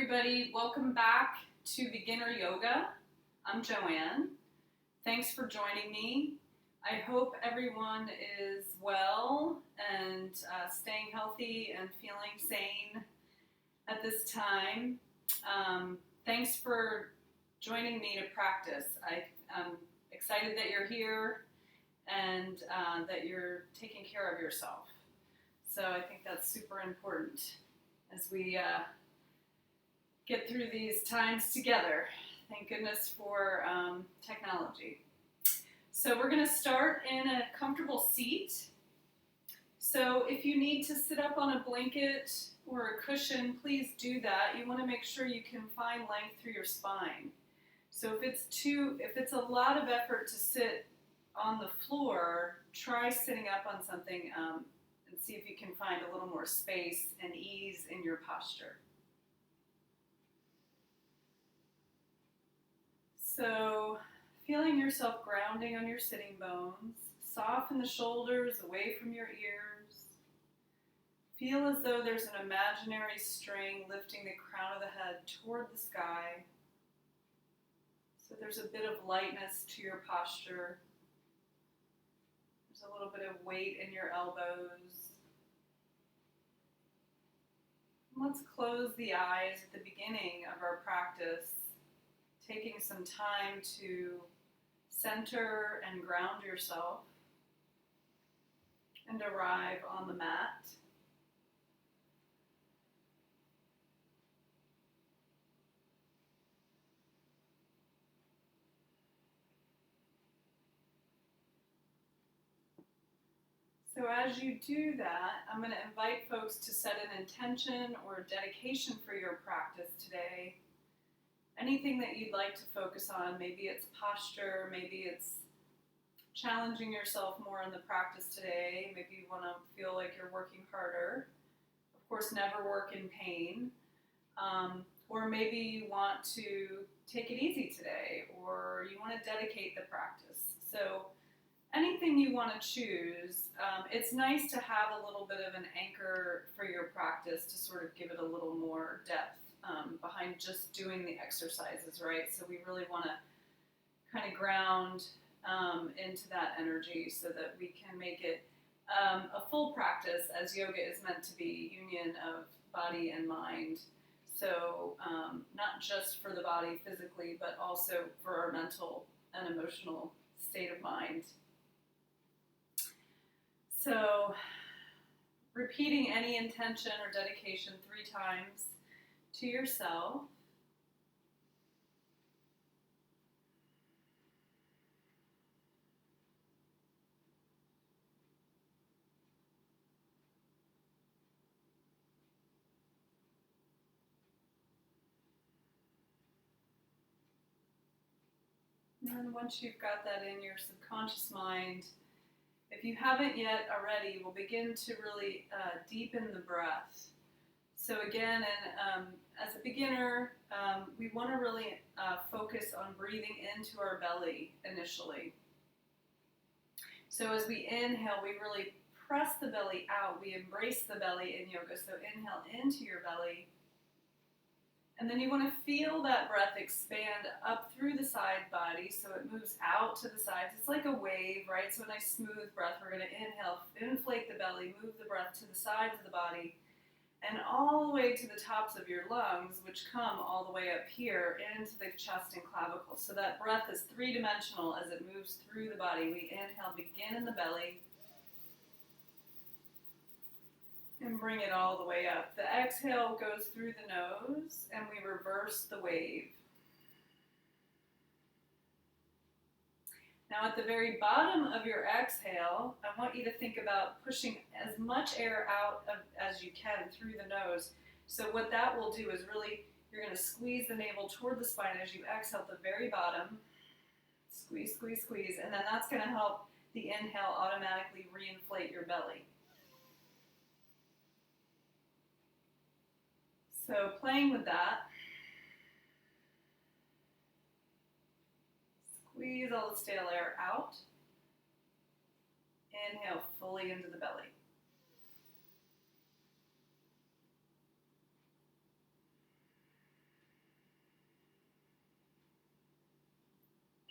everybody. Welcome back to Beginner Yoga. I'm Joanne. Thanks for joining me. I hope everyone is well and staying healthy and feeling sane at this time. Thanks for joining me to practice. I'm excited that you're here and that you're taking care of yourself. So I think that's super important as we get through these times together. Thank goodness for technology. So we're going to start in a comfortable seat. So if you need to sit up on a blanket or a cushion, please do that. You want to make sure you can find length through your spine. So if it's a lot of effort to sit on the floor, try sitting up on something and see if you can find a little more space and ease in your posture. So feeling yourself grounding on your sitting bones, soften the shoulders away from your ears. Feel as though there's an imaginary string lifting the crown of the head toward the sky. So there's a bit of lightness to your posture. There's a little bit of weight in your elbows. Let's close the eyes at the beginning of our practice, taking some time to center and ground yourself and arrive on the mat. So as you do that, I'm going to invite folks to set an intention or a dedication for your practice today. Anything that you'd like to focus on, maybe it's posture, maybe it's challenging yourself more in the practice today, maybe you want to feel like you're working harder. Of course, never work in pain. Or maybe you want to take it easy today, or you want to dedicate the practice. So anything you want to choose, it's nice to have a little bit of an anchor for your practice to sort of give it a little more depth behind just doing the exercises, right? So we really want to kind of ground into that energy so that we can make it a full practice, as yoga is meant to be, union of body and mind. So not just for the body physically, but also for our mental and emotional state of mind. So repeating any intention or dedication 3 times to yourself. And then once you've got that in your subconscious mind, if you haven't yet already, we'll begin to really deepen the breath. So again, as a beginner, we want to really focus on breathing into our belly initially. So as we inhale, we really press the belly out. We embrace the belly in yoga. So inhale into your belly. And then you want to feel that breath expand up through the side body so it moves out to the sides. It's like a wave, right? So a nice smooth breath. We're going to inhale, inflate the belly, move the breath to the sides of the body, and all the way to the tops of your lungs, which come all the way up here into the chest and clavicle. So that breath is 3-dimensional as it moves through the body. We inhale, begin in the belly, and bring it all the way up. The exhale goes through the nose, and we reverse the wave. Now at the very bottom of your exhale, I want you to think about pushing as much air out as you can through the nose. So what that will do is really, you're going to squeeze the navel toward the spine as you exhale at the very bottom. Squeeze, squeeze, squeeze. And then that's going to help the inhale automatically reinflate your belly. So playing with that. Squeeze all the stale air out. Inhale fully into the belly.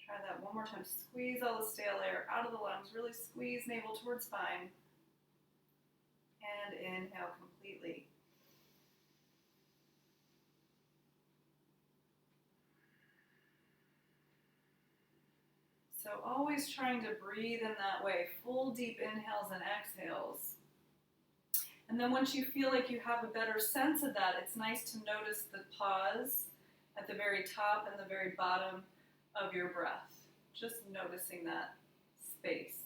Try that one more time. Squeeze all the stale air out of the lungs. Really squeeze navel towards spine. And inhale completely. So always trying to breathe in that way. Full deep inhales and exhales. And then once you feel like you have a better sense of that, it's nice to notice the pause at the very top and the very bottom of your breath. Just noticing that space.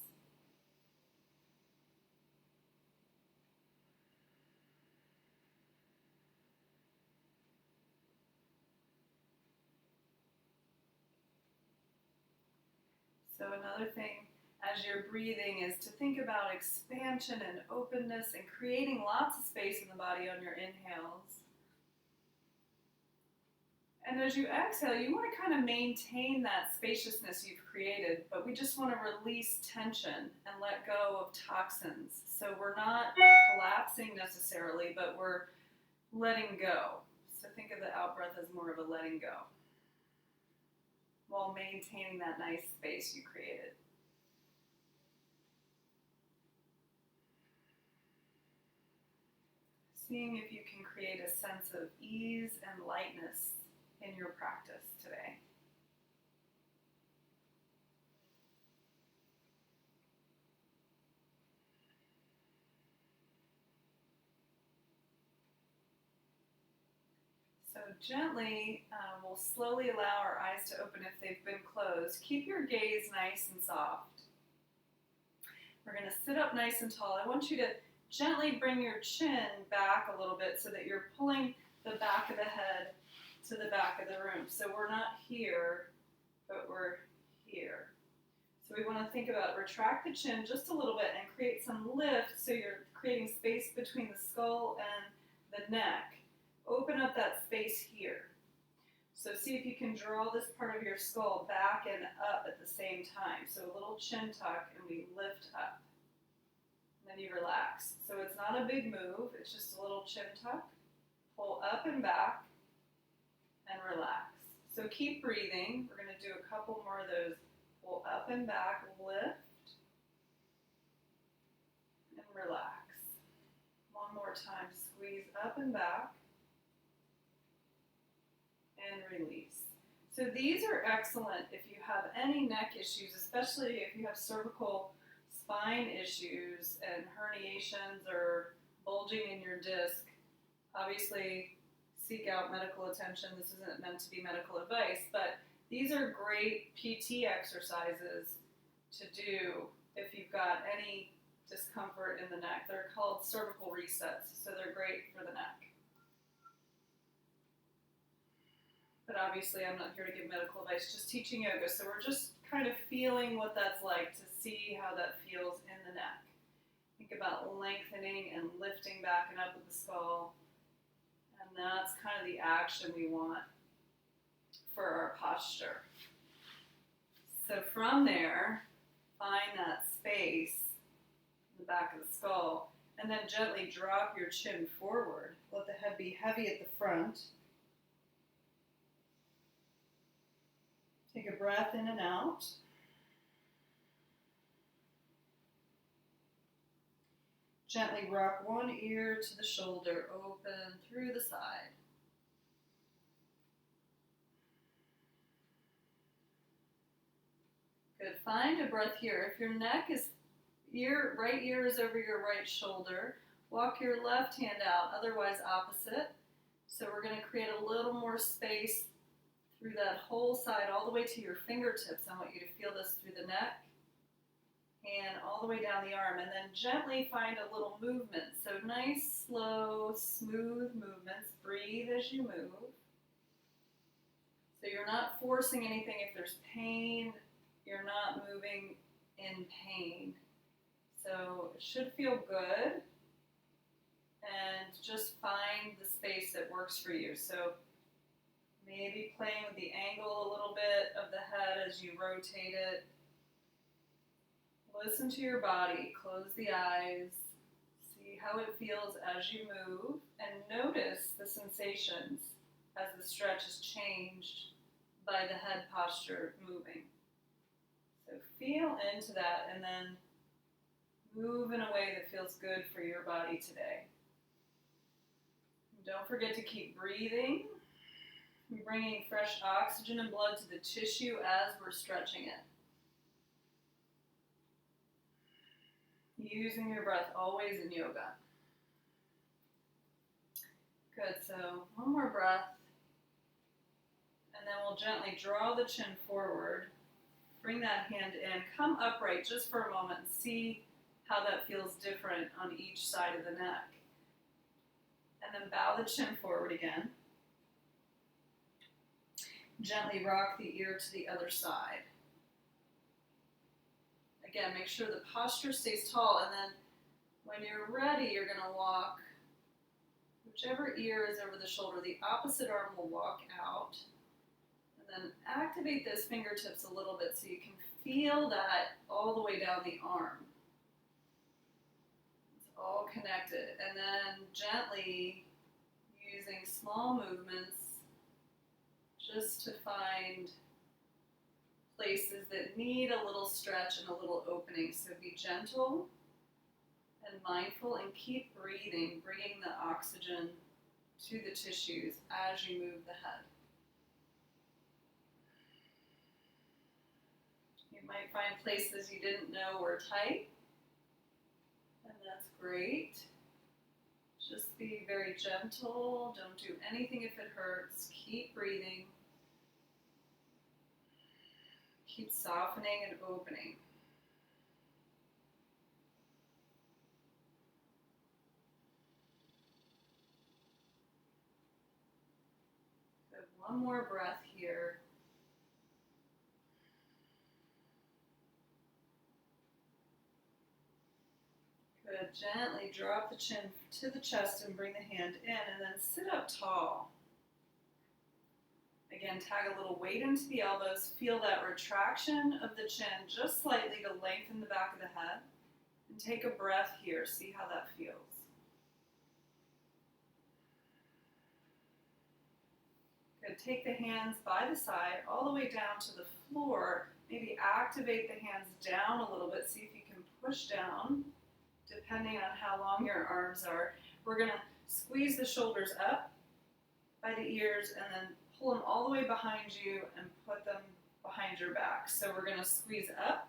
So another thing as you're breathing is to think about expansion and openness and creating lots of space in the body on your inhales. And as you exhale, you want to kind of maintain that spaciousness you've created, but we just want to release tension and let go of toxins. So we're not collapsing necessarily, but we're letting go. So think of the out-breath as more of a letting go, while maintaining that nice space you created. Seeing if you can create a sense of ease and lightness in your practice today. So gently, we'll slowly allow our eyes to open if they've been closed. Keep your gaze nice and soft. We're going to sit up nice and tall. I want you to gently bring your chin back a little bit so that you're pulling the back of the head to the back of the room. So we're not here, but we're here. So we want to think about retract the chin just a little bit and create some lift so you're creating space between the skull and the neck. Open up that space here. So see if you can draw this part of your skull back and up at the same time. So a little chin tuck and we lift up. And then you relax. So it's not a big move, it's just a little chin tuck. Pull up and back and relax. So keep breathing. We're going to do a couple more of those. Pull up and back, lift, and relax. One more time. Squeeze up and back, and release. So these are excellent if you have any neck issues, especially if you have cervical spine issues and herniations or bulging in your disc. Obviously, seek out medical attention. This isn't meant to be medical advice, but these are great PT exercises to do if you've got any discomfort in the neck. They're called cervical resets, so they're great for the neck. But obviously I'm not here to give medical advice, just teaching yoga. So we're just kind of feeling what that's like to see how that feels in the neck. Think about lengthening and lifting back and up with the skull. And that's kind of the action we want for our posture. So from there, find that space in the back of the skull, and then gently drop your chin forward. Let the head be heavy at the front. Take a breath in and out. Gently rock one ear to the shoulder, open through the side. Good. Find a breath here. If your neck is, right ear is over your right shoulder, walk your left hand out, otherwise opposite. So we're going to create a little more space through that whole side all the way to your fingertips. I want you to feel this through the neck and all the way down the arm. And then gently find a little movement. So nice, slow, smooth movements. Breathe as you move. So you're not forcing anything. If there's pain, you're not moving in pain. So it should feel good. And just find the space that works for you. So maybe playing with the angle a little bit of the head as you rotate it. Listen to your body. Close the eyes. See how it feels as you move. And notice the sensations as the stretch is changed by the head posture moving. feel into that and then move in a way that feels good for your body today. And don't forget to keep breathing, bringing fresh oxygen and blood to the tissue as we're stretching it. Using your breath always in yoga. Good, so one more breath. And then we'll gently draw the chin forward. Bring that hand in. Come upright just for a moment and see how that feels different on each side of the neck. And then bow the chin forward again. Gently rock the ear to the other side. Again, make sure the posture stays tall, and then when you're ready, you're going to walk whichever ear is over the shoulder. The opposite arm will walk out. And then activate those fingertips a little bit so you can feel that all the way down the arm. It's all connected. And then gently, using small movements, just to find places that need a little stretch and a little opening. So be gentle and mindful and keep breathing, bringing the oxygen to the tissues as you move the head. You might find places you didn't know were tight, and that's great. Just be very gentle. Don't do anything if it hurts. Keep breathing. Keep softening and opening. Good. One more breath here. Good. Gently drop the chin to the chest and bring the hand in, and then sit up tall. Again, tag a little weight into the elbows. Feel that retraction of the chin just slightly to lengthen the back of the head. And take a breath here. See how that feels. Good. Take the hands by the side all the way down to the floor. Maybe activate the hands down a little bit. See if you can push down, depending on how long your arms are. We're going to squeeze the shoulders up by the ears and then pull them all the way behind you and put them behind your back. So we're going to squeeze up,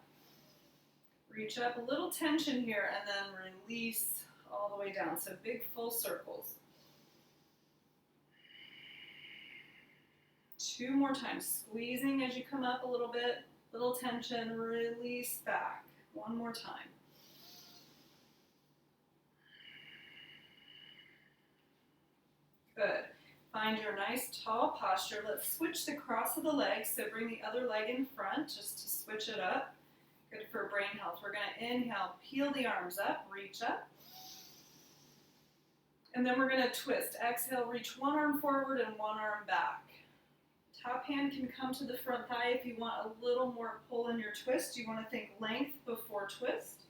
reach up, a little tension here, and then release all the way down. So big full circles. 2 more times, squeezing as you come up a little bit, little tension, release back. 1 more time. Good. Find your nice tall posture. Let's switch the cross of the legs. So bring the other leg in front just to switch it up. Good for brain health. We're going to inhale, peel the arms up, reach up. And then we're going to twist. Exhale, reach one arm forward and one arm back. Top hand can come to the front thigh if you want a little more pull in your twist. You want to think length before twist.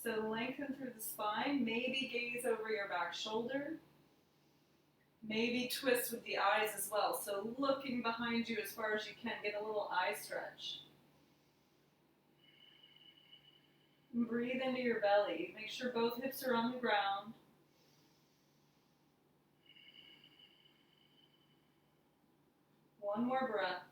So lengthen through the spine. Maybe gaze over your back shoulder. Maybe twist with the eyes as well. So looking behind you as far as you can, get a little eye stretch. And breathe into your belly. Make sure both hips are on the ground. One more breath.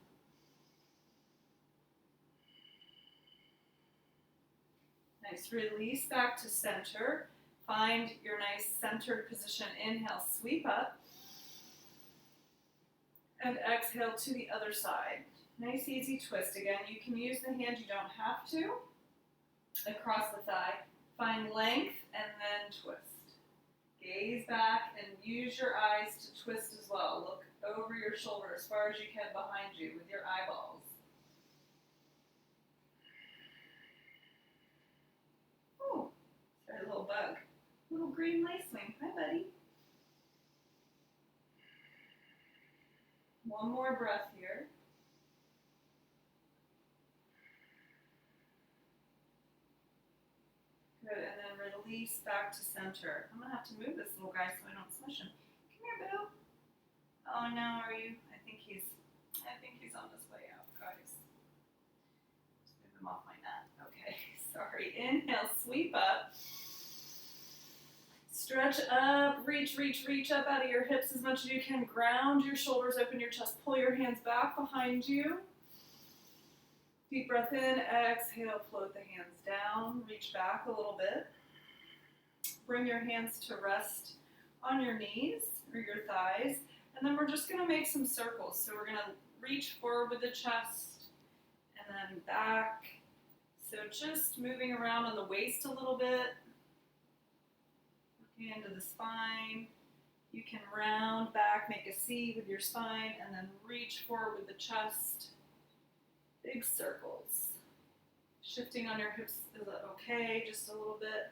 Nice. Release back to center. Find your nice centered position. Inhale, sweep up. And exhale to the other side. Nice easy twist. Again, you can use the hand, you don't have to. Across the thigh. Find length and then twist. Gaze back and use your eyes to twist as well. Look over your shoulder as far as you can behind you with your eyeballs. Oh, sorry, a little bug. Little green lacewing. Hi, buddy. One more breath here. Good, and then release back to center. I'm going to have to move this little guy so I don't smush him. Come here, Boo. Oh, no, are you? I think he's on his way out, guys. Just I'm off my mat. Okay, sorry. Inhale, sweep up. Stretch up, reach up out of your hips as much as you can. Ground your shoulders, open your chest. Pull your hands back behind you. Deep breath in, exhale, float the hands down. Reach back a little bit. Bring your hands to rest on your knees or your thighs. And then we're just going to make some circles. So we're going to reach forward with the chest and then back. So just moving around on the waist a little bit. Into the spine. You can round back, make a C with your spine, and then reach forward with the chest. Big circles. Shifting on your hips is okay, just a little bit.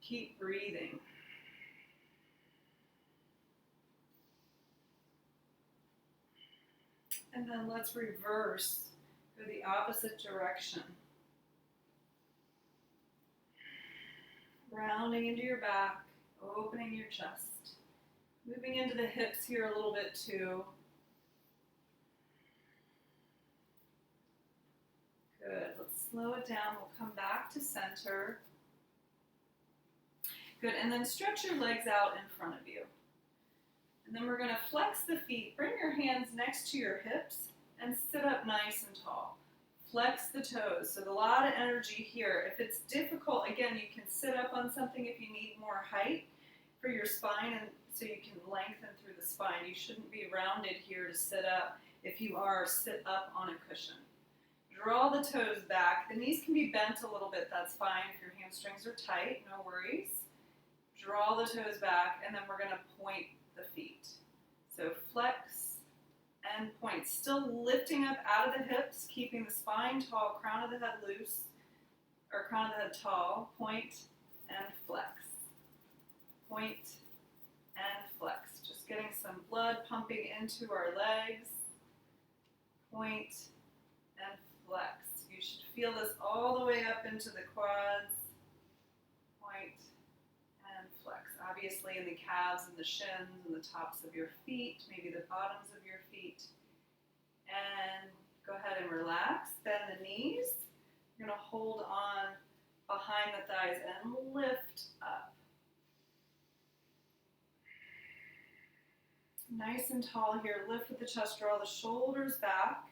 Keep breathing. And then let's reverse, go the opposite direction. Rounding into your back, opening your chest. Moving into the hips here a little bit too. Good, let's slow it down. We'll come back to center. Good, and then stretch your legs out in front of you. And then we're gonna flex the feet. Bring your hands next to your hips and sit up nice and tall. Flex the toes, so a lot of energy here. If it's difficult, again, you can sit up on something if you need more height for your spine and so you can lengthen through the spine. You shouldn't be rounded here to sit up. If you are, sit up on a cushion. Draw the toes back. The knees can be bent a little bit, that's fine. If your hamstrings are tight, no worries. Draw the toes back, and then we're gonna point the feet. So flex and point, still lifting up out of the hips, keeping the spine tall, crown of the head loose, or crown of the head tall. Point and flex. Point and flex. Just getting some blood pumping into our legs. Point and flex. You should feel this all the way up into the quads. Point and flex. Obviously in the calves and the shins and the tops of your feet, maybe the bottoms of your feet. And go ahead and relax. Bend the knees. You're going to hold on behind the thighs and lift up. Nice and tall here. Lift with the chest. Draw the shoulders back.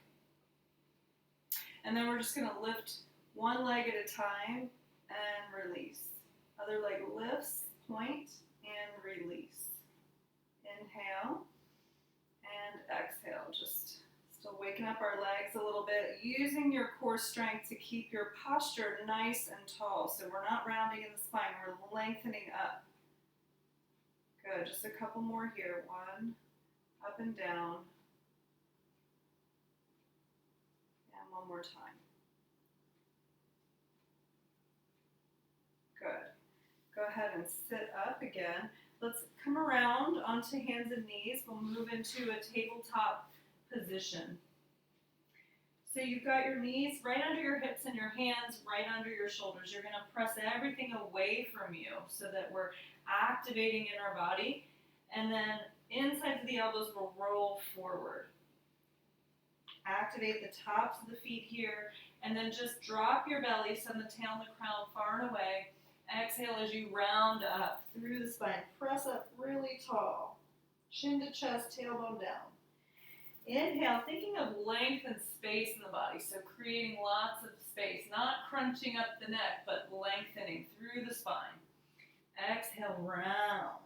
And then we're just going to lift one leg at a time and release. Other leg lifts, point, and release. Inhale and exhale. Just still waking up our legs a little bit, using your core strength to keep your posture nice and tall. So we're not rounding in the spine, we're lengthening up. Good, just a couple more here. One, up and down. And one more time. Good. Go ahead and sit up again. Let's come around onto hands and knees. We'll move into a tabletop position. So you've got your knees right under your hips and your hands right under your shoulders. You're going to press everything away from you so that we're activating in our body. And then inside of the elbows will roll forward. Activate the tops of the feet here. And then just drop your belly, send the tail and the crown far and away. Exhale as you round up through the spine. Press up really tall. Chin to chest, tailbone down. Inhale, thinking of length and space in the body. So creating lots of space. Not crunching up the neck, but lengthening through the spine. Exhale, round.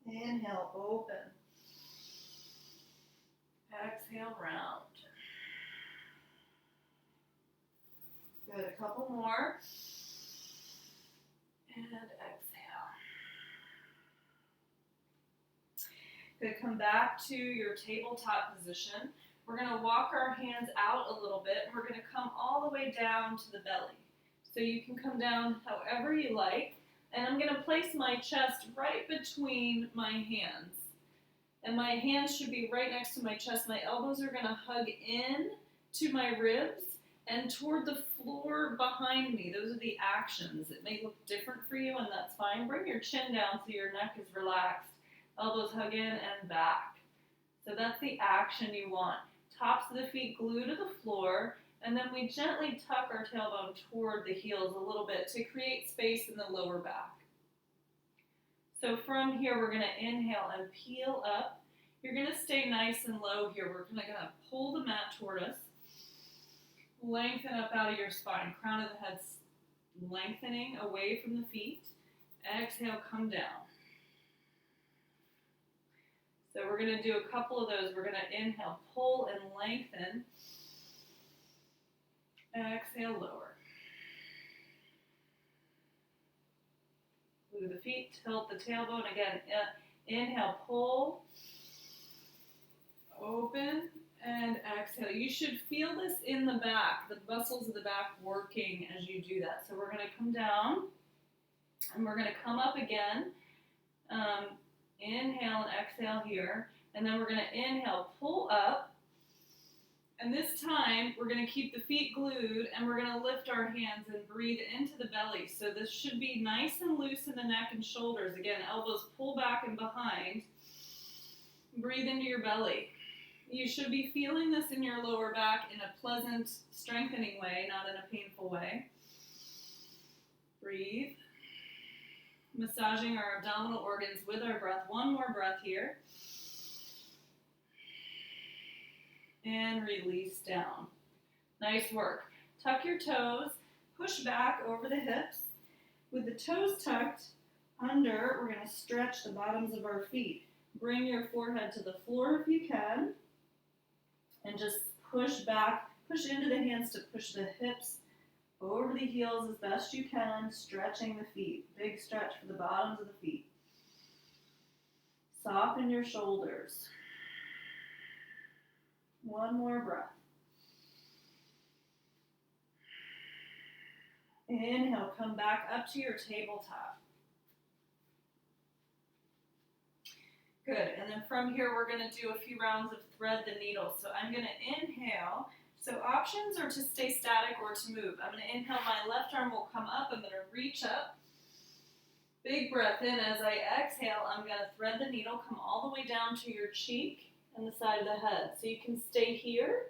Inhale, open. Exhale, round. Good, a couple more. And exhale. Good, come back to your tabletop position. We're going to walk our hands out a little bit. We're going to come all the way down to the belly. So you can come down however you like. And I'm going to place my chest right between my hands. And my hands should be right next to my chest. My elbows are going to hug in to my ribs and toward the floor behind me. Those are the actions. It may look different for you, and that's fine. Bring your chin down so your neck is relaxed. Elbows hug in and back. So that's the action you want. tops of the feet glue to the floor, and then we gently tuck our tailbone toward the heels a little bit to create space in the lower back. So from here, we're going to inhale and peel up. You're going to stay nice and low here. We're going to pull the mat toward us. Lengthen up out of your spine. Crown of the head lengthening away from the feet. Exhale, come down. So we're going to do a couple of those. We're going to inhale, pull and lengthen. Exhale, lower. Move the feet, tilt the tailbone. Again, inhale, pull, open, and exhale. You should feel this in the back, the muscles of the back working as you do that. So we're going to come down, and we're going to come up again. Inhale and exhale here, and then we're going to inhale, pull up, and this time we're going to keep the feet glued, and we're going to lift our hands and breathe into the belly. So this should be nice and loose in the neck and shoulders. Again, elbows pull back and behind. Breathe into your belly. You should be feeling this in your lower back in a pleasant, strengthening way, not in a painful way. Breathe. Massaging our abdominal organs with our breath. One more breath here. And release down. Nice work. Tuck your toes. Push back over the hips. With the toes tucked under, we're going to stretch the bottoms of our feet. Bring your forehead to the floor if you can. And just push back. Push into the hands to push the hips over the heels as best you can, stretching the feet. Big stretch for the bottoms of the feet. Soften your shoulders. One more breath. Inhale, come back up to your tabletop. Good, and then from here we're going to do a few rounds of thread the needle. So I'm going to inhale. So options are to stay static or to move. I'm going to inhale, my left arm will come up. I'm going to reach up. Big breath in. As I exhale, I'm going to thread the needle, come all the way down to your cheek and the side of the head. So you can stay here.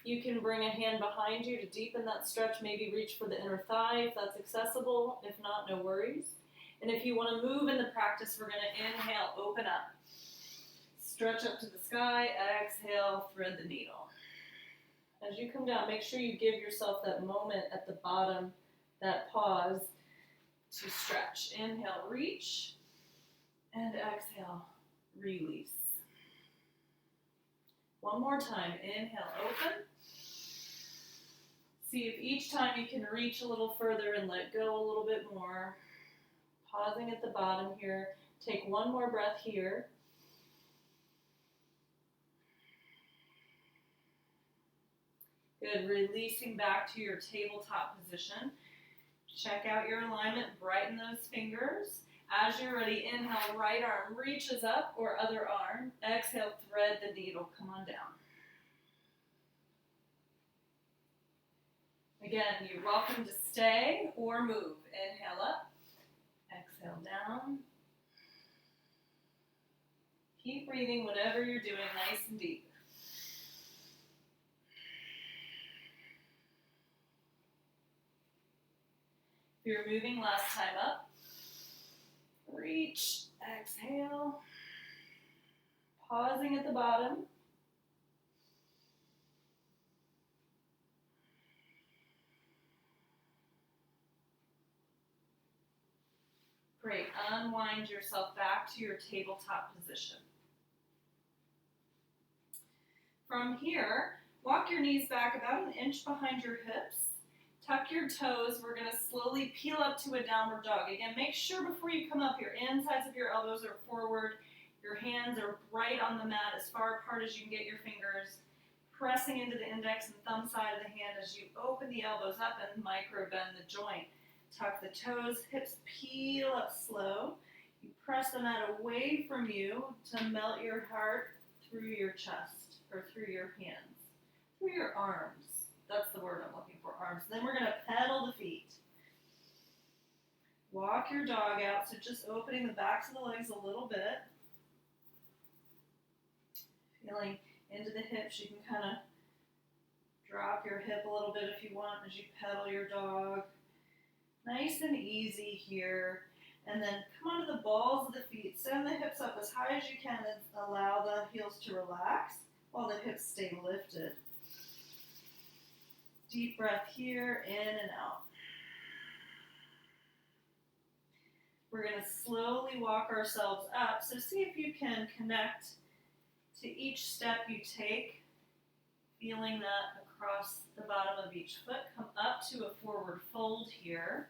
You can bring a hand behind you to deepen that stretch, maybe reach for the inner thigh if that's accessible. If not, no worries. And if you want to move in the practice, we're going to inhale, open up. Stretch up to the sky, exhale, thread the needle. As you come down, make sure you give yourself that moment at the bottom, that pause to stretch. Inhale, reach, and exhale, release. One more time. Inhale, open. See if each time you can reach a little further and let go a little bit more. Pausing at the bottom here. Take one more breath here. Good. Releasing back to your tabletop position. Check out your alignment. Brighten those fingers. As you're ready, inhale, right arm reaches up or other arm. Exhale, thread the needle. Come on down. Again, you're welcome to stay or move. Inhale up. Exhale down. Keep breathing whatever you're doing, nice and deep. If you're moving, last time up. Reach, exhale. Pausing at the bottom. Great. Unwind yourself back to your tabletop position. From here, walk your knees back about an inch behind your hips. Tuck your toes. We're going to slowly peel up to a downward dog. Again, make sure before you come up, your insides of your elbows are forward. Your hands are right on the mat as far apart as you can get your fingers. Pressing into the index and thumb side of the hand as you open the elbows up and micro bend the joint. Tuck the toes, hips peel up slow. You press the mat away from you to melt your heart through your chest or through your hands, through your arms. That's the word I'm looking for, arms. Then we're going to pedal the feet. Walk your dog out, so just opening the backs of the legs a little bit. Feeling into the hips. You can kind of drop your hip a little bit if you want as you pedal your dog. Nice and easy here. And then come onto the balls of the feet. Send the hips up as high as you can and allow the heels to relax while the hips stay lifted. Deep breath here, in and out. We're going to slowly walk ourselves up. So see if you can connect to each step you take, feeling that across the bottom of each foot. Come up to a forward fold here.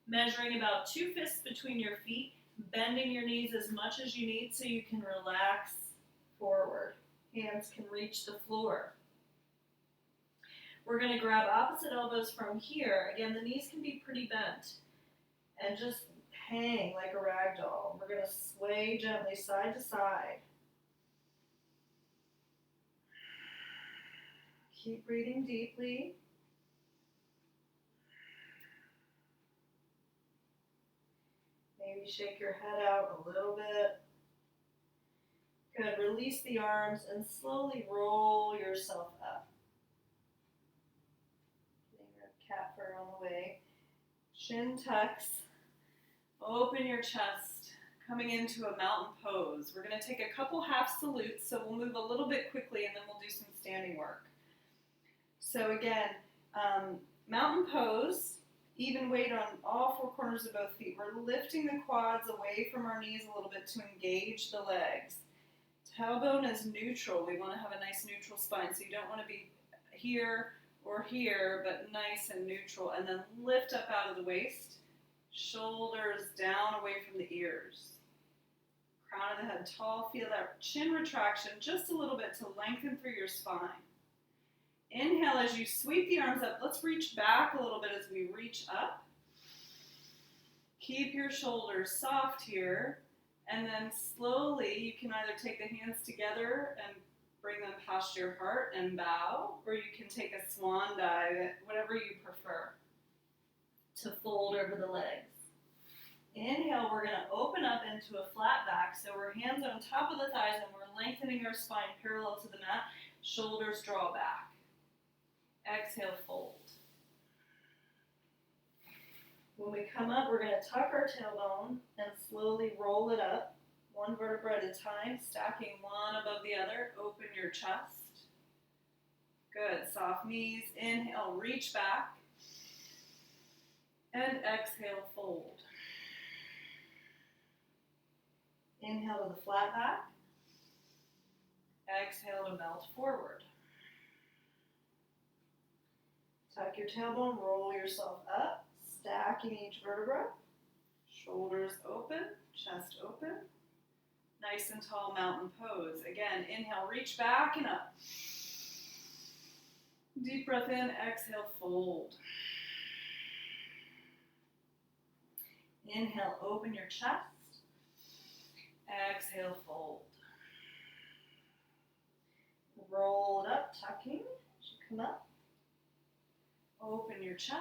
Measuring about 2 fists between your feet, bending your knees as much as you need so you can relax forward. Hands can reach the floor. We're going to grab opposite elbows from here. Again, the knees can be pretty bent. And just hang like a rag doll. We're going to sway gently side to side. Keep breathing deeply. Maybe shake your head out a little bit. Good. Release the arms and slowly roll yourself up. Getting your cat fur on the way. Shin tucks. Open your chest. Coming into a mountain pose. We're going to take a couple half salutes, so we'll move a little bit quickly and then we'll do some standing work. So again, mountain pose. Even weight on all 4 corners of both feet. We're lifting the quads away from our knees a little bit to engage the legs. Tailbone is neutral. We want to have a nice neutral spine. So you don't want to be here or here, but nice and neutral. And then lift up out of the waist. Shoulders down away from the ears. Crown of the head tall. Feel that chin retraction just a little bit to lengthen through your spine. Inhale as you sweep the arms up. Let's reach back a little bit as we reach up. Keep your shoulders soft here. And then slowly you can either take the hands together and bring them past your heart and bow, or you can take a swan dive, whatever you prefer, to fold over the legs. Inhale, we're going to open up into a flat back. So we're hands on top of the thighs and we're lengthening our spine parallel to the mat. Shoulders draw back. Exhale, fold. When we come up, we're going to tuck our tailbone and slowly roll it up, 1 vertebra at a time, stacking one above the other. Open your chest. Good. Soft knees. Inhale, reach back. And exhale, fold. Inhale to the flat back. Exhale to melt forward. Tuck your tailbone, roll yourself up, stacking each vertebra. Shoulders open, chest open. Nice and tall mountain pose. Again, inhale, reach back and up. Deep breath in, exhale, fold. Inhale, open your chest. Exhale, fold. Roll it up, tucking as you come up. Open your chest.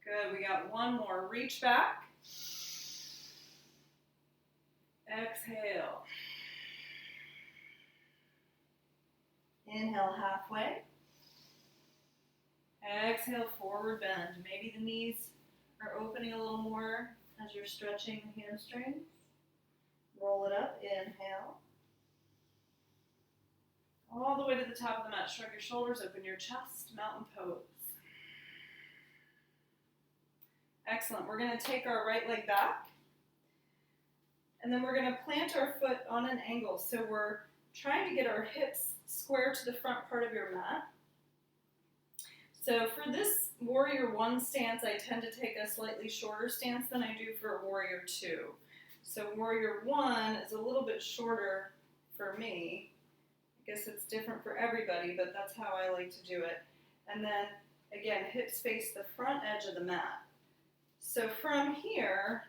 Good, we got 1 more. Reach back. Exhale. Inhale halfway. Exhale, forward bend. Maybe the knees are opening a little more as you're stretching the hamstrings. Roll it up, inhale. All the way to the top of the mat. Shrug your shoulders, open your chest, mountain pose. Excellent. We're going to take our right leg back. And then we're going to plant our foot on an angle. So we're trying to get our hips square to the front part of your mat. So for this Warrior 1 stance, I tend to take a slightly shorter stance than I do for Warrior 2. So Warrior 1 is a little bit shorter for me. I guess it's different for everybody, but that's how I like to do it. And then, again, hips face the front edge of the mat. So from here,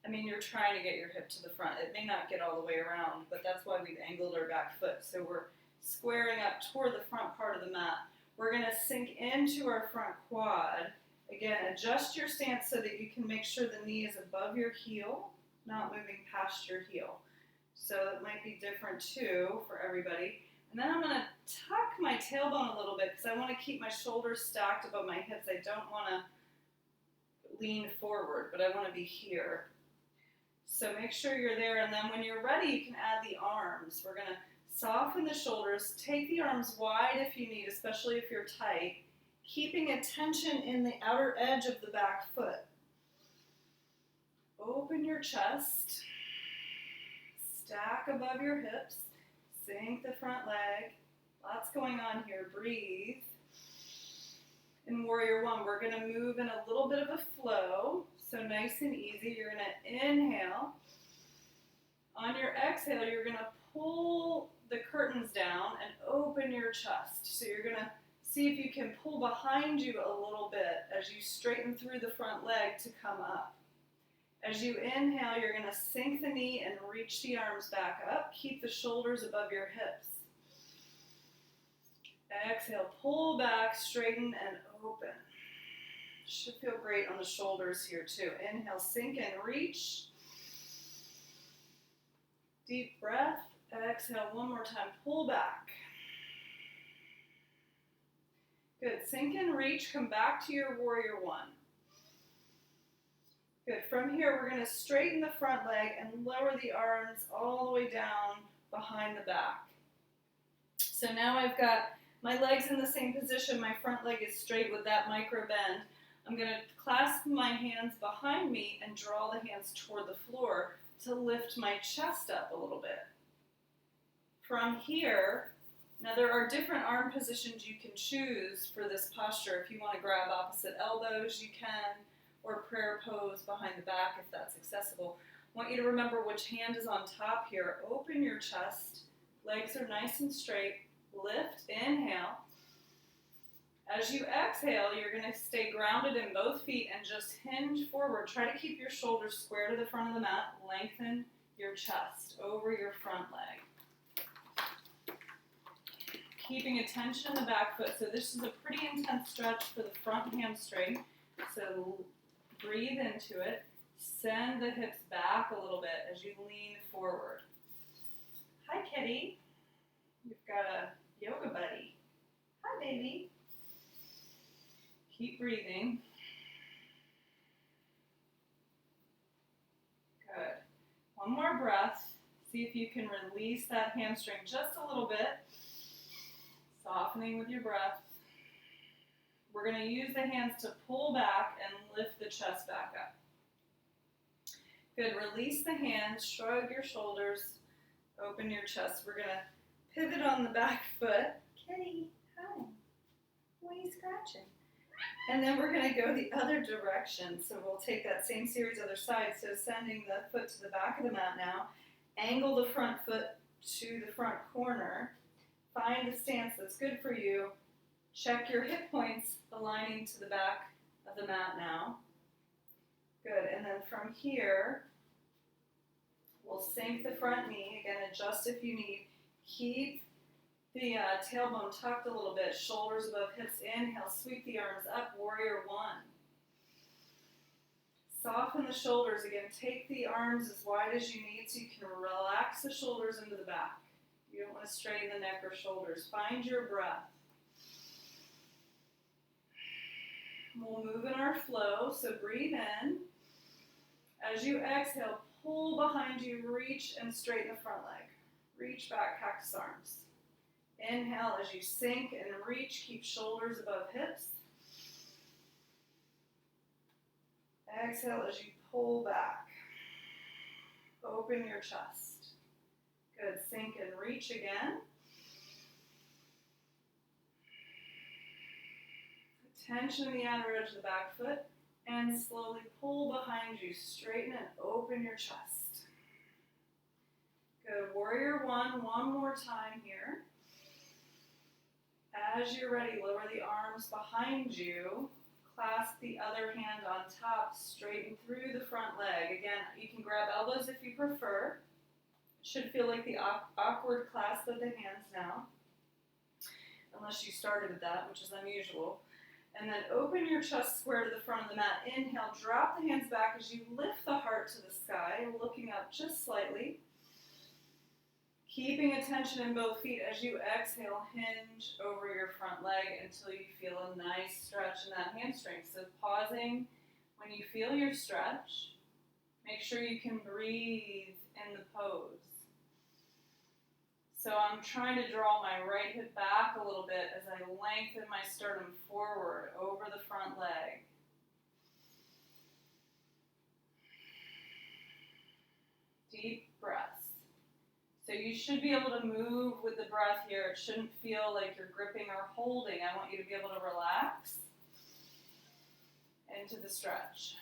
I mean, you're trying to get your hip to the front. It may not get all the way around, but that's why we've angled our back foot. So we're squaring up toward the front part of the mat. We're going to sink into our front quad. Again, adjust your stance so that you can make sure the knee is above your heel, not moving past your heel. So it might be different too for everybody. And then I'm going to tuck my tailbone a little bit because I want to keep my shoulders stacked above my hips. I don't want to lean forward, but I want to be here. So make sure you're there, and then when you're ready, you can add the arms. We're going to soften the shoulders, take the arms wide if you need, especially if you're tight, keeping a tension in the outer edge of the back foot. Open your chest, stack above your hips, sink the front leg. Lots going on here. Breathe. In Warrior One, we're going to move in a little bit of a flow, so nice and easy. You're going to inhale. On your exhale, you're going to pull the curtains down and open your chest. So you're going to see if you can pull behind you a little bit as you straighten through the front leg to come up. As you inhale, you're going to sink the knee and reach the arms back up. Keep the shoulders above your hips. Exhale, pull back, straighten, and open. Should feel great on the shoulders here too. Inhale, sink and reach. Deep breath. Exhale one more time. Pull back. Good. Sink and reach. Come back to your Warrior One. Good. From here, we're going to straighten the front leg and lower the arms all the way down behind the back. So now I've got my legs in the same position. My front leg is straight with that micro bend. I'm going to clasp my hands behind me and draw the hands toward the floor to lift my chest up a little bit. From here, now there are different arm positions you can choose for this posture. If you want to grab opposite elbows, you can, or prayer pose behind the back if that's accessible. I want you to remember which hand is on top here. Open your chest. Legs are nice and straight. Lift, inhale. As you exhale, you're going to stay grounded in both feet and just hinge forward. Try to keep your shoulders square to the front of the mat. Lengthen your chest over your front leg. Keeping attention in the back foot. So this is a pretty intense stretch for the front hamstring. So breathe into it. Send the hips back a little bit as you lean forward. Hi, kitty. You've got a yoga buddy. Hi, baby. Keep breathing. Good. One more breath. See if you can release that hamstring just a little bit. Softening with your breath. We're going to use the hands to pull back and lift the chest back up. Good. Release the hands. Shrug your shoulders. Open your chest. We're going to pivot on the back foot. Kitty, hi. Why are you scratching? And then we're going to go the other direction. So we'll take that same series other side. So sending the foot to the back of the mat now. Angle the front foot to the front corner. Find a stance that's good for you. Check your hip points aligning to the back of the mat now. Good. And then from here, we'll sink the front knee. Again, adjust if you need. Keep the tailbone tucked a little bit, shoulders above hips. Inhale, sweep the arms up, Warrior One. Soften the shoulders again. Take the arms as wide as you need so you can relax the shoulders into the back. You don't want to strain the neck or shoulders. Find your breath. We'll move in our flow, so breathe in. As you exhale, pull behind you, reach and straighten the front leg. Reach back, cactus arms. Inhale as you sink and reach, keep shoulders above hips. Exhale as you pull back. Open your chest. Good, sink and reach again. Tension in the outer edge of the back foot and slowly pull behind you. Straighten and open your chest. Good, Warrior One more time here. As you're ready, lower the arms behind you. Clasp the other hand on top. Straighten through the front leg. Again, you can grab elbows if you prefer. It should feel like the awkward clasp of the hands now. Unless you started with that, which is unusual. And then open your chest square to the front of the mat. Inhale, drop the hands back as you lift the heart to the sky, looking up just slightly. Keeping attention in both feet as you exhale, hinge over your front leg until you feel a nice stretch in that hamstring. So pausing when you feel your stretch, make sure you can breathe in the pose. So I'm trying to draw my right hip back a little bit as I lengthen my sternum forward over the front leg. Deep breaths. So you should be able to move with the breath here. It shouldn't feel like you're gripping or holding. I want you to be able to relax into the stretch.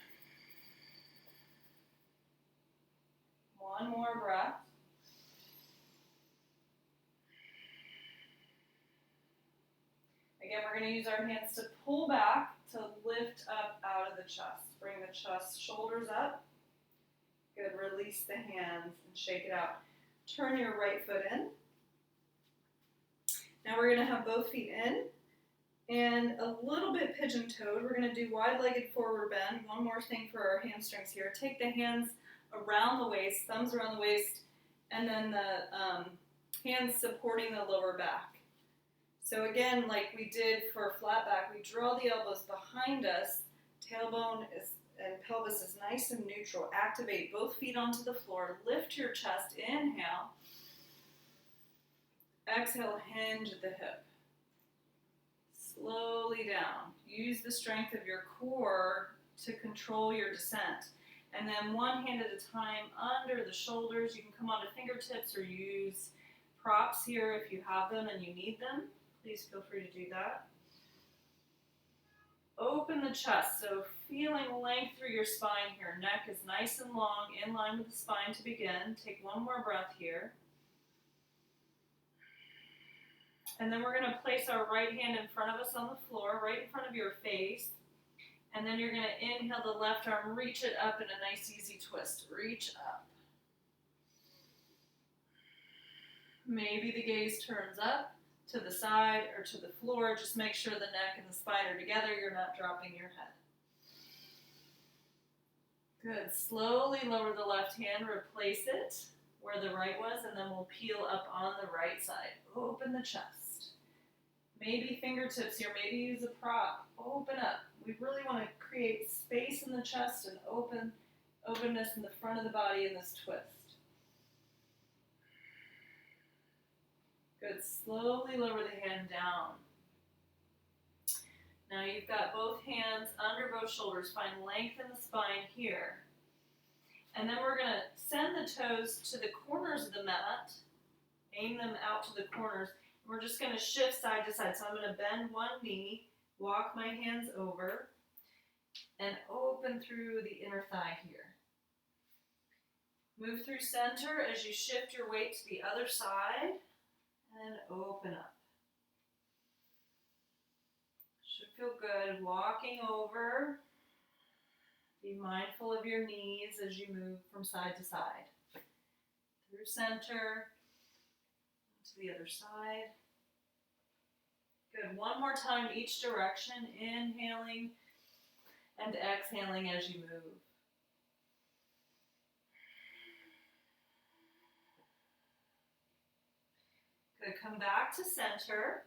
One more breath. Again, we're going to use our hands to pull back, to lift up out of the chest. Bring the chest, shoulders up. Good, release the hands and shake it out. Turn your right foot in. Now we're going to have both feet in and a little bit pigeon-toed. We're going to do wide-legged forward bend. One more thing for our hamstrings here. Take the hands around the waist, thumbs around the waist, and then the hands supporting the lower back. So again, like we did for flat back, we draw the elbows behind us, tailbone and pelvis is nice and neutral. Activate both feet onto the floor, lift your chest, inhale. Exhale, hinge at the hip. Slowly down. Use the strength of your core to control your descent. And then one hand at a time under the shoulders. You can come onto fingertips or use props here if you have them and you need them. Please feel free to do that. Open the chest, so feeling length through your spine here. Neck is nice and long, in line with the spine to begin. Take one more breath here. And then we're going to place our right hand in front of us on the floor, right in front of your face. And then you're going to inhale the left arm, reach it up in a nice easy twist. Reach up. Maybe the gaze turns up to the side or to the floor. Just make sure the neck and the spine are together. You're not dropping your head. Good. Slowly lower the left hand, replace it where the right was, and then we'll peel up on the right side. Open the chest. Maybe fingertips here, maybe use a prop. Open up. We really want to create space in the chest and openness in the front of the body in this twist. Good. Slowly lower the hand down. Now you've got both hands under both shoulders. Find length in the spine here. And then we're going to send the toes to the corners of the mat. Aim them out to the corners. And we're just going to shift side to side. So I'm going to bend one knee, walk my hands over, and open through the inner thigh here. Move through center as you shift your weight to the other side. And open up. Should feel good. Walking over. Be mindful of your knees as you move from side to side. Through center. To the other side. Good. One more time each direction. Inhaling and exhaling as you move. Good. Come back to center.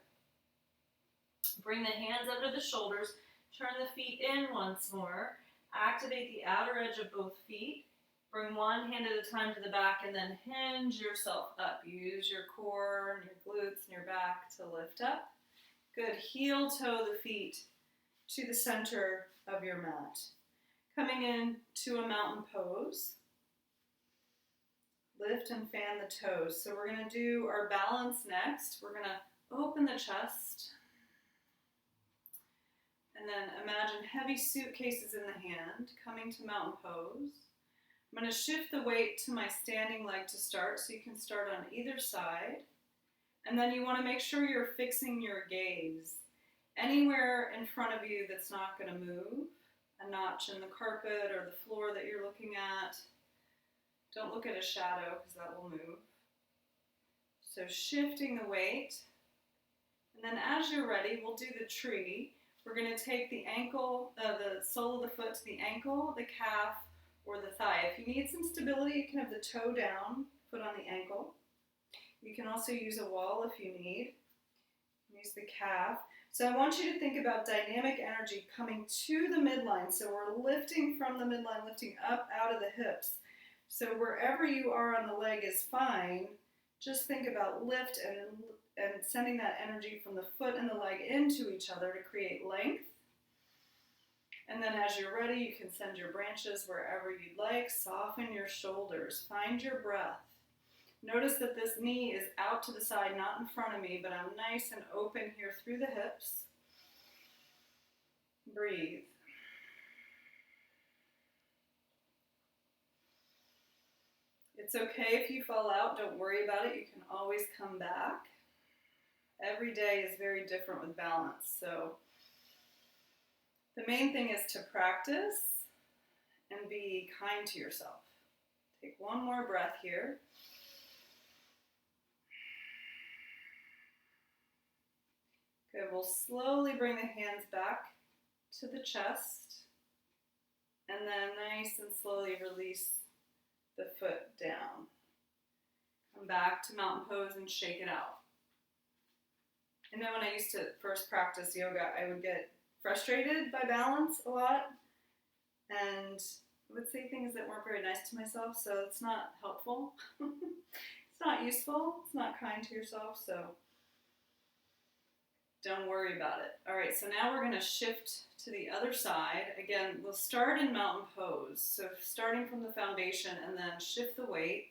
Bring the hands under the shoulders. Turn the feet in once more. Activate the outer edge of both feet. Bring one hand at a time to the back and then hinge yourself up. Use your core and your glutes and your back to lift up. Good. Heel toe the feet to the center of your mat. Coming in to a mountain pose. Lift and fan the toes. So we're going to do our balance next. We're going to open the chest. And then imagine heavy suitcases in the hand, coming to mountain pose. I'm going to shift the weight to my standing leg to start, so you can start on either side. And then you want to make sure you're fixing your gaze anywhere in front of you that's not going to move. A notch in the carpet or the floor that you're looking at. Don't look at a shadow because that will move. So shifting the weight. And then as you're ready, we'll do the tree. We're going to take the ankle, the sole of the foot to the ankle, the calf, or the thigh. If you need some stability, you can have the toe down, foot on the ankle. You can also use a wall if you need. Use the calf. So I want you to think about dynamic energy coming to the midline. So we're lifting from the midline, lifting up out of the hips. So wherever you are on the leg is fine. Just think about lift and sending that energy from the foot and the leg into each other to create length. And then as you're ready, you can send your branches wherever you'd like. Soften your shoulders. Find your breath. Notice that this knee is out to the side, not in front of me, but I'm nice and open here through the hips. Breathe. It's okay if you fall out. Don't worry about it. You can always come back. Every day is very different with balance. So the main thing is to practice and be kind to yourself. Take one more breath here. Good, we'll slowly bring the hands back to the chest and then nice and slowly release the foot down. Come back to mountain pose and shake it out. I know when I used to first practice yoga, I would get frustrated by balance a lot and I would say things that weren't very nice to myself, so it's not helpful. It's not useful, it's not kind to yourself, so don't worry about it. All right, so now we're going to shift to the other side. Again, we'll start in mountain pose. So starting from the foundation and then shift the weight.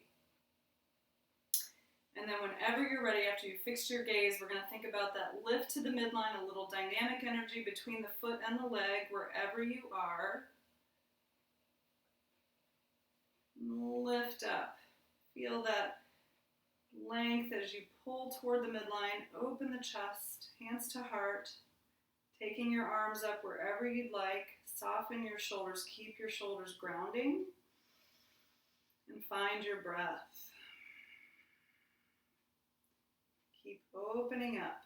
And then whenever you're ready, after you fix your gaze, we're going to think about that lift to the midline, a little dynamic energy between the foot and the leg, wherever you are. Lift up. Feel that length as you pull toward the midline. Open the chest, hands to heart. Taking your arms up wherever you'd like. Soften your shoulders. Keep your shoulders grounding. And find your breath. Keep opening up.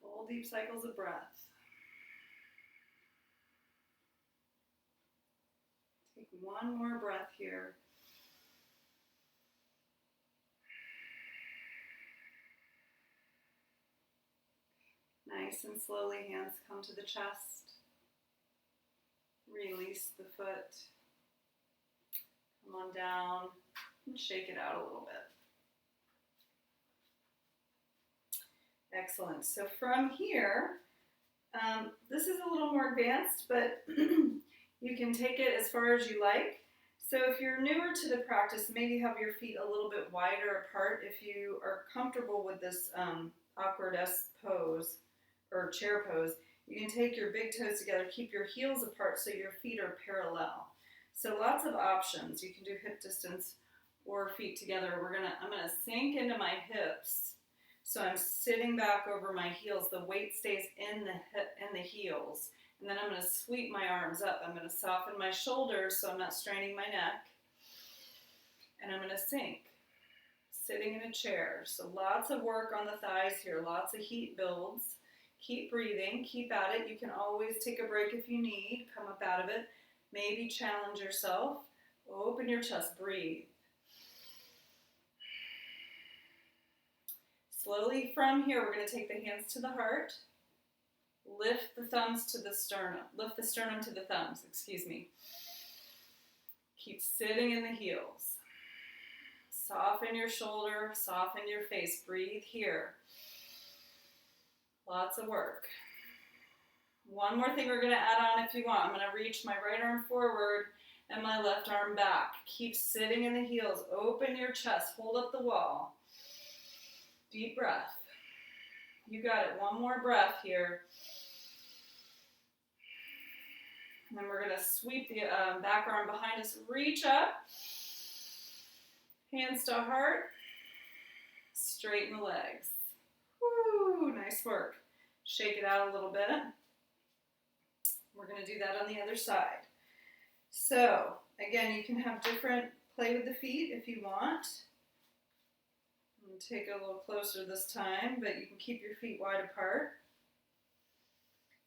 Full deep cycles of breath. Take one more breath here. Nice and slowly, hands come to the chest. Release the foot. Come on down and shake it out a little bit. Excellent. So from here, this is a little more advanced, but you can take it as far as you like. So if you're newer to the practice, maybe have your feet a little bit wider apart. If you are comfortable with this awkward-esque pose or chair pose, you can take your big toes together, keep your heels apart so your feet are parallel. So lots of options. You can do hip distance or feet together. I'm gonna sink into my hips. So I'm sitting back over my heels. The weight stays in the heels. And then I'm going to sweep my arms up. I'm going to soften my shoulders so I'm not straining my neck. And I'm going to sink, sitting in a chair. So lots of work on the thighs here, lots of heat builds. Keep breathing, keep at it. You can always take a break if you need, come up out of it. Maybe challenge yourself. Open your chest, breathe. Slowly from here, we're going to take the hands to the heart. Lift the thumbs to the sternum. Lift the sternum to the thumbs, excuse me. Keep sitting in the heels. Soften your shoulder, soften your face. Breathe here. Lots of work. One more thing we're going to add on if you want. I'm going to reach my right arm forward and my left arm back. Keep sitting in the heels. Open your chest. Hold up the wall. Deep breath. You got it. One more breath here. And then we're going to sweep the back arm behind us. Reach up. Hands to heart. Straighten the legs. Woo, nice work. Shake it out a little bit. We're going to do that on the other side. So, again, you can have different play with the feet if you want. Take it a little closer this time, but you can keep your feet wide apart.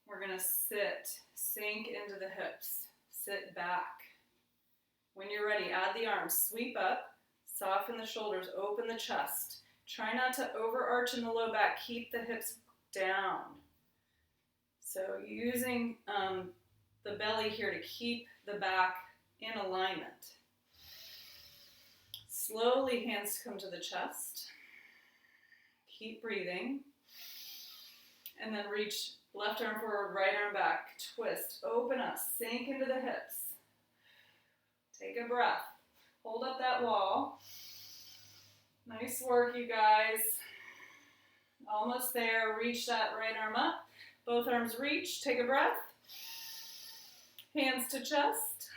We're going to sit, sink into the hips, sit back. When you're ready, add the arms, sweep up, soften the shoulders, open the chest. Try not to overarch in the low back, keep the hips down. So using the belly here to keep the back in alignment. Slowly, hands come to the chest. Keep breathing. And then reach left arm forward, right arm back. Twist, open up, sink into the hips. Take a breath. Hold up that wall. Nice work, you guys. Almost there. Reach that right arm up. Both arms reach. Take a breath. Hands to chest.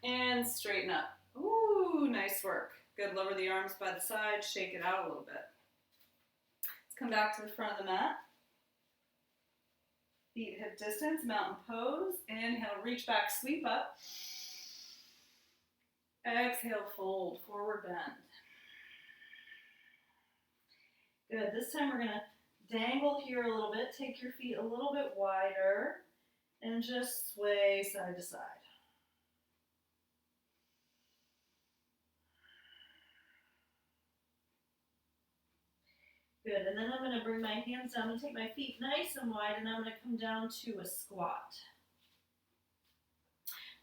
And straighten up. Ooh, nice work. Good. Lower the arms by the side. Shake it out a little bit. Let's come back to the front of the mat. Feet hip distance, mountain pose. Inhale, reach back, sweep up. Exhale, fold, forward bend. Good. This time we're going to dangle here a little bit. Take your feet a little bit wider and just sway side to side. Good. And then I'm going to bring my hands down and take my feet nice and wide, and I'm going to come down to a squat.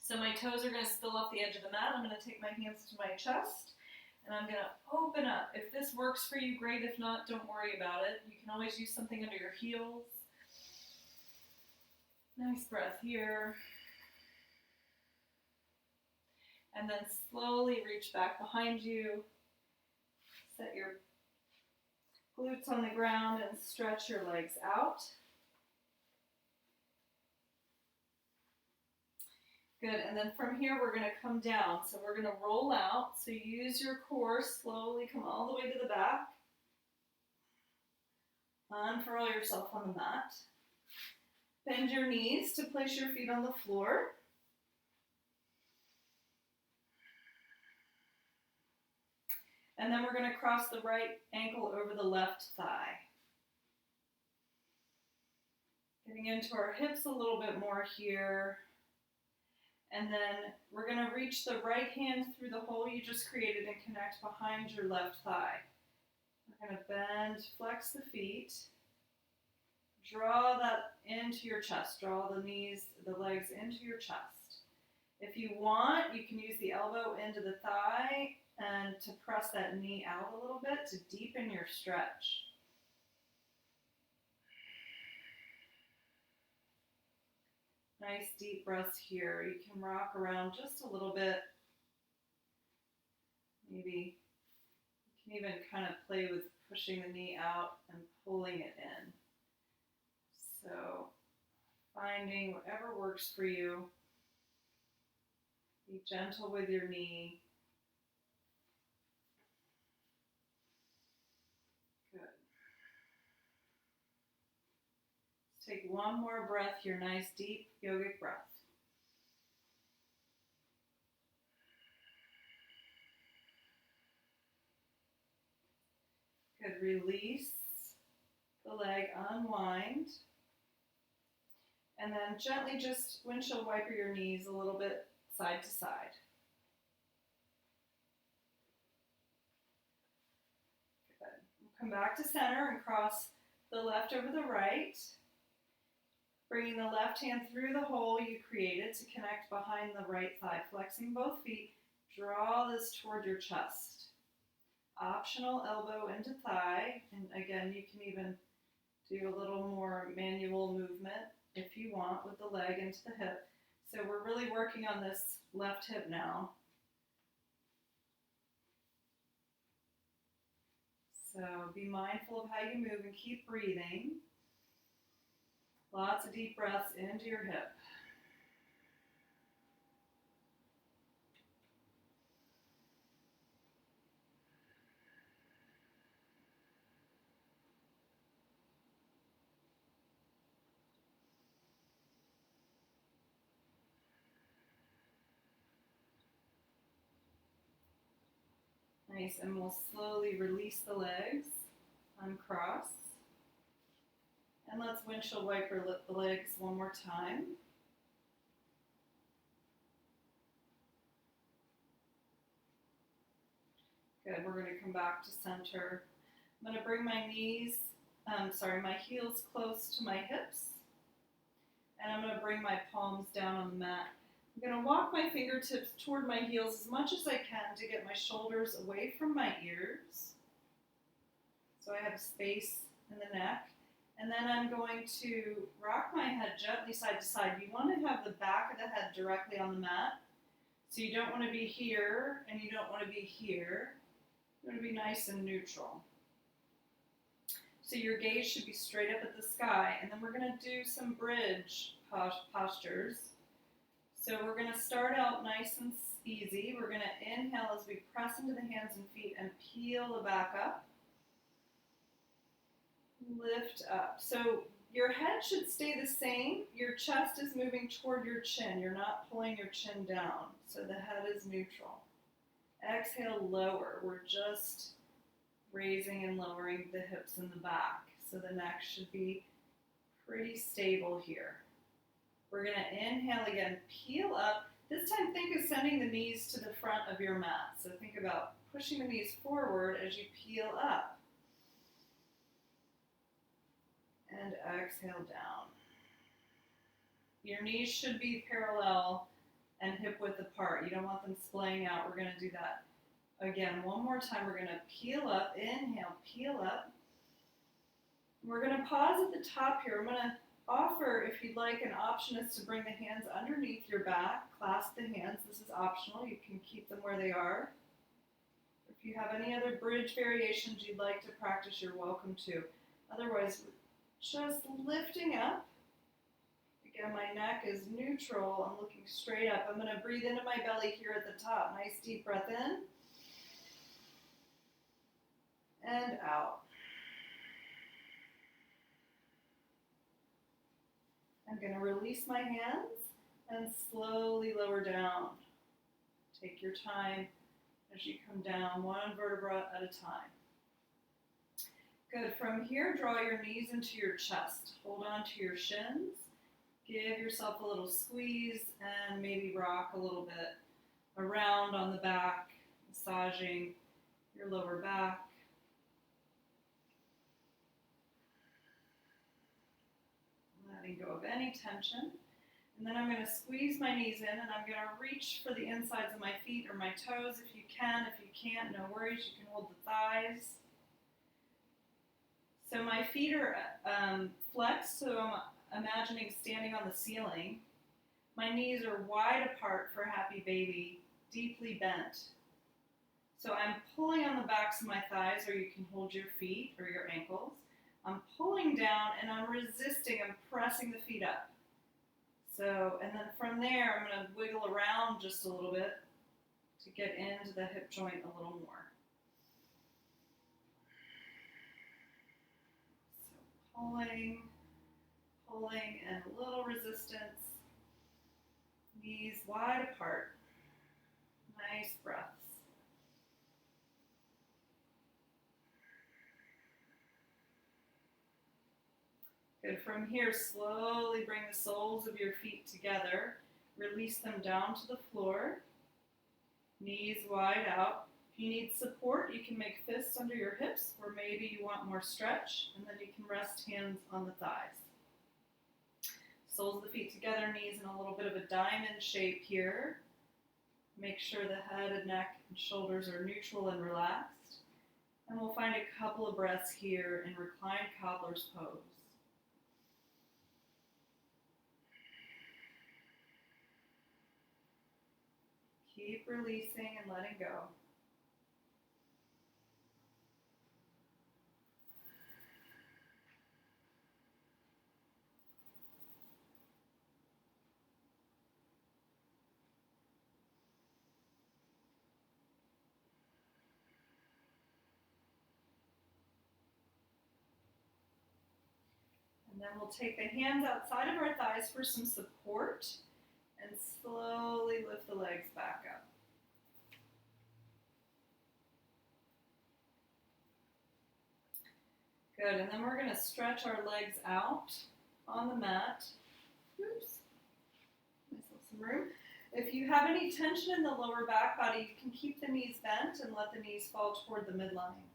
So my toes are going to spill off the edge of the mat. I'm going to take my hands to my chest, and I'm going to open up. If this works for you, great. If not, don't worry about it. You can always use something under your heels. Nice breath here. And then slowly reach back behind you. Set your glutes on the ground and stretch your legs out. Good, and then from here we're going to come down. So we're going to roll out. So use your core, slowly come all the way to the back. Unfurl yourself on the mat. Bend your knees to place your feet on the floor. And then we're going to cross the right ankle over the left thigh. Getting into our hips a little bit more here. And then we're going to reach the right hand through the hole you just created and connect behind your left thigh. We're going to bend, flex the feet. Draw that into your chest. Draw the knees, the legs into your chest. If you want, you can use the elbow into the thigh and to press that knee out a little bit to deepen your stretch. Nice deep breaths here. You can rock around just a little bit. Maybe you can even kind of play with pushing the knee out and pulling it in. So finding whatever works for you. Be gentle with your knee. Good. Take one more breath, your nice deep yogic breath. Good. Release the leg, unwind. And then gently just windshield wiper your knees a little bit side to side. Good. Come back to center and cross the left over the right. Bringing the left hand through the hole you created to connect behind the right thigh. Flexing both feet. Draw this toward your chest. Optional elbow into thigh. And again, you can even do a little more manual movement if you want with the leg into the hip. So we're really working on this left hip now. So be mindful of how you move and keep breathing. Lots of deep breaths into your hip. Nice, and we'll slowly release the legs, uncross, And let's windshield wiper the legs one more time. Good, we're going to come back to center. I'm going to bring my my heels close to my hips. And I'm going to bring my palms down on the mat. I'm going to walk my fingertips toward my heels as much as I can to get my shoulders away from my ears. So I have space in the neck. And then I'm going to rock my head gently side to side. You want to have the back of the head directly on the mat. So you don't want to be here and you don't want to be here. You want to be nice and neutral. So your gaze should be straight up at the sky. And then we're going to do some bridge postures. So we're going to start out nice and easy. We're going to inhale as we press into the hands and feet and peel the back up. Lift up. So your head should stay the same. Your chest is moving toward your chin. You're not pulling your chin down. So the head is neutral. Exhale, lower. We're just raising and lowering the hips and the back. So the neck should be pretty stable here. We're going to inhale again, peel up. This time think of sending the knees to the front of your mat. So think about pushing the knees forward as you peel up. And exhale down. Your knees should be parallel and hip width apart. You don't want them splaying out. We're going to do that again one more time. We're going to peel up, inhale, peel up. We're going to pause at the top here. I'm going to offer, if you'd like, an option is to bring the hands underneath your back, clasp the hands. This is optional. You can keep them where they are. If you have any other bridge variations you'd like to practice, you're welcome to. Otherwise, just lifting up. Again, my neck is neutral. I'm looking straight up. I'm going to breathe into my belly here at the top. Nice deep breath in. And out. I'm going to release my hands and slowly lower down. Take your time as you come down, one vertebra at a time. Good. From here, draw your knees into your chest. Hold on to your shins. Give yourself a little squeeze and maybe rock a little bit around on the back, massaging your lower back. Letting go of any tension. And then I'm going to squeeze my knees in and I'm going to reach for the insides of my feet or my toes if you can. If you can't, no worries. You can hold the thighs. So my feet are flexed, so I'm imagining standing on the ceiling. My knees are wide apart for happy baby, deeply bent. So I'm pulling on the backs of my thighs, or you can hold your feet or your ankles. I'm pulling down and I'm resisting, I'm pressing the feet up. So, and then from there, I'm going to wiggle around just a little bit to get into the hip joint a little more. Pulling, and a little resistance. Knees wide apart. Nice breaths. Good. From here, slowly bring the soles of your feet together. Release them down to the floor. Knees wide out. If you need support, you can make fists under your hips, or maybe you want more stretch, and then you can rest hands on the thighs. Soles of the feet together, knees in a little bit of a diamond shape here. Make sure the head and neck and shoulders are neutral and relaxed. And we'll find a couple of breaths here in reclined cobbler's pose. Keep releasing and letting go. And then we'll take the hands outside of our thighs for some support and slowly lift the legs back up. Good, and then we're going to stretch our legs out on the mat. Oops, myself some room. If you have any tension in the lower back body, you can keep the knees bent and let the knees fall toward the midline.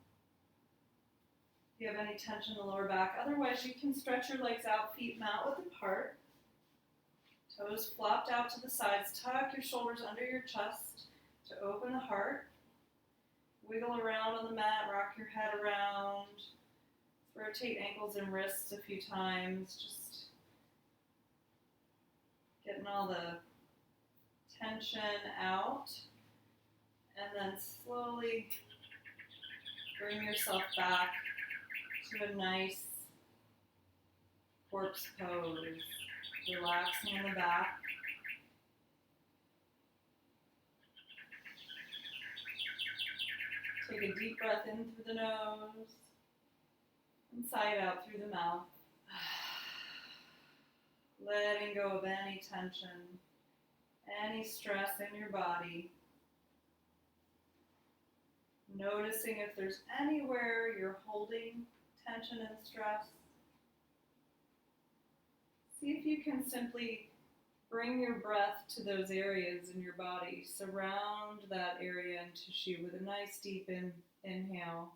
If you have any tension in the lower back, otherwise you can stretch your legs out, feet mat width apart. Toes flopped out to the sides. Tuck your shoulders under your chest to open the heart. Wiggle around on the mat, rock your head around. Rotate ankles and wrists a few times, just getting all the tension out. And then slowly bring yourself back to a nice corpse pose. Relaxing in the back. Take a deep breath in through the nose and sigh it out through the mouth. Letting go of any tension, any stress in your body. Noticing if there's anywhere you're holding tension and stress. See if you can simply bring your breath to those areas in your body. Surround that area and tissue with a nice deep inhale.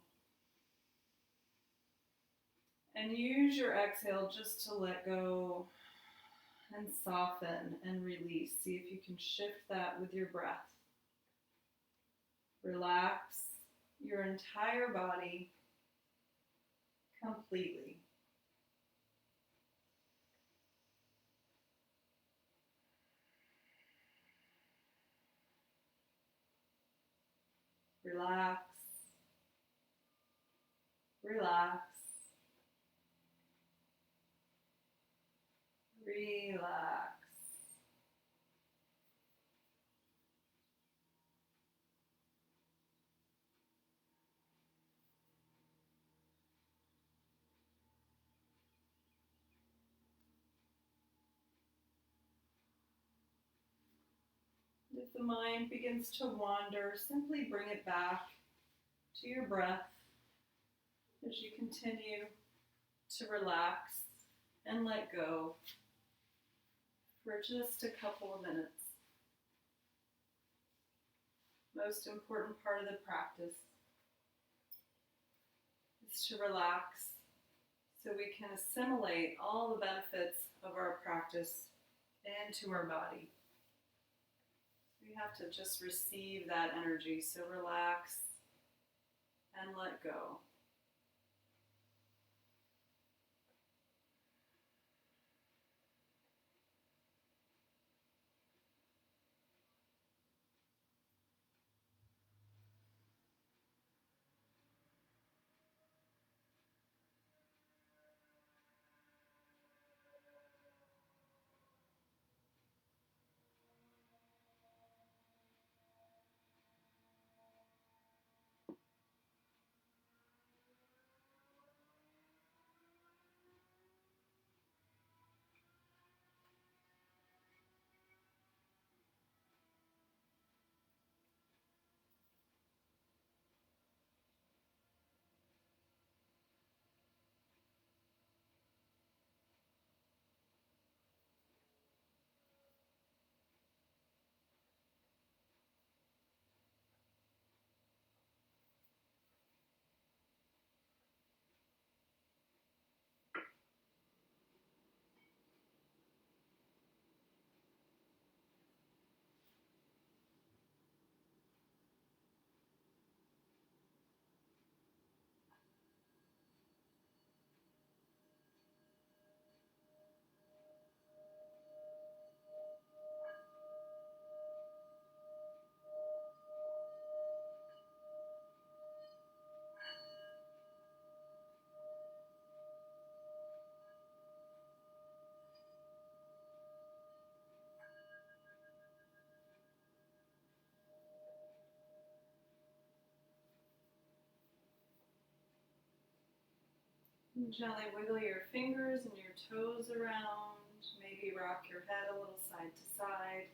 And use your exhale just to let go and soften and release. See if you can shift that with your breath. Relax your entire body completely. Relax, relax, relax. If the mind begins to wander, simply bring it back to your breath as you continue to relax and let go for just a couple of minutes. Most important part of the practice is to relax so we can assimilate all the benefits of our practice into our body. We have to just receive that energy, so relax and let go. And gently wiggle your fingers and your toes around. Maybe rock your head a little side to side.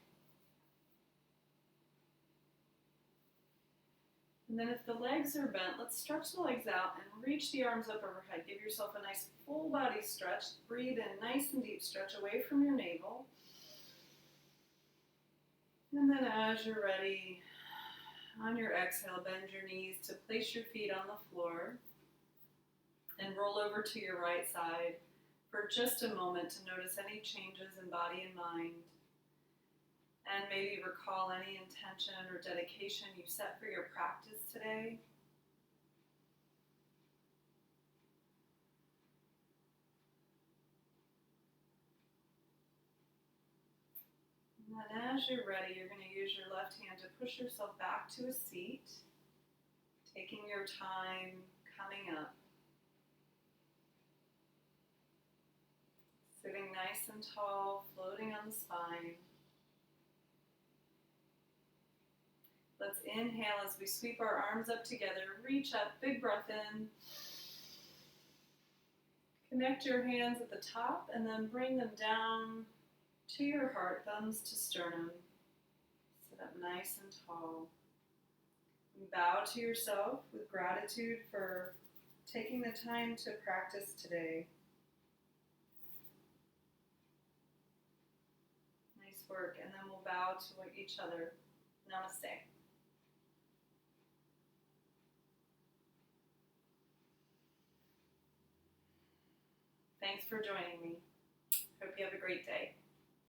And then if the legs are bent, let's stretch the legs out and reach the arms up overhead. Give yourself a nice full body stretch. Breathe in, nice and deep stretch away from your navel. And then as you're ready, on your exhale, bend your knees to place your feet on the floor and roll over to your right side for just a moment to notice any changes in body and mind. And maybe recall any intention or dedication you set for your practice today. And then as you're ready, you're going to use your left hand to push yourself back to a seat, taking your time coming up. Sitting nice and tall, floating on the spine. Let's inhale as we sweep our arms up together. Reach up, big breath in. Connect your hands at the top and then bring them down to your heart, thumbs to sternum. Sit up nice and tall. And bow to yourself with gratitude for taking the time to practice today. Nice work. And then we'll bow to each other. Namaste. Thanks for joining me. Hope you have a great day.